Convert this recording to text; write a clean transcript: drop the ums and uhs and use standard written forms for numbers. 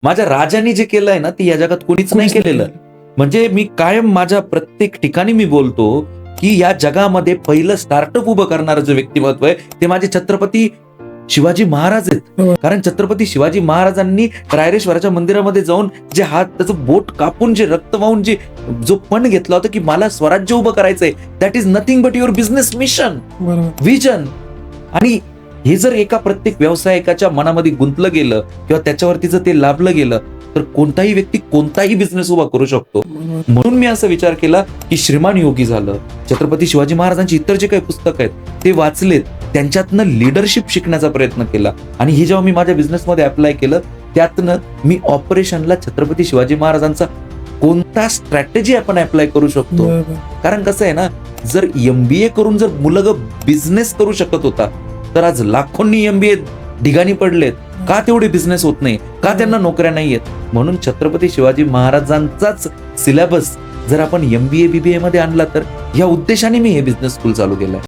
माझ्या राजांनी जे केलंय ना ते या जगात कोणीच नाही केलेलं. म्हणजे मी कायम माझ्या प्रत्येक ठिकाणी मी बोलतो की या जगामध्ये पहिलं स्टार्टअप उभं करणारं जे व्यक्तिमत्व आहे ते माझे छत्रपती शिवाजी महाराज आहेत. कारण छत्रपती शिवाजी महाराजांनी रायरेश्वराच्या मंदिरामध्ये जाऊन जे हात त्याचं बोट कापून जे रक्त वाहून जे जो पण घेतला होता की मला स्वराज्य उभं करायचंय, that is nothing but your business mission, vision. आणि हे जर एका प्रत्येक व्यावसायिकाच्या मनामध्ये गुंतलं गेलं किंवा त्याच्यावरती जर ते लाभलं गेलं तर कोणताही व्यक्ती कोणताही बिझनेस उभा करू शकतो. म्हणून मी असा विचार केला की श्रीमान योगी झालं, छत्रपती शिवाजी महाराजांची इतर जे काही पुस्तकं आहेत ते वाचलेत, त्यांच्यातनं लिडरशिप शिकण्याचा प्रयत्न केला. आणि हे जेव्हा मी माझ्या बिझनेसमध्ये अप्लाय केलं त्यातनं मी ऑपरेशनला छत्रपती शिवाजी महाराजांचा कोणता स्ट्रॅटेजी आपण अप्लाय करू शकतो. कारण कसं आहे ना, जर MBA करून जर मुलं बिझनेस करू शकत होता तर आज लाखोंनी MBA ढिगाणी पडलेत. का तेवढे बिझनेस होत नाही, का त्यांना नोकऱ्या नाहीयेत? म्हणून छत्रपती शिवाजी महाराजांचाच सिलेबस जर आपण MBA BBA मध्ये आणला तर या उद्देशाने मी हे बिझनेस स्कूल चालू केलंय.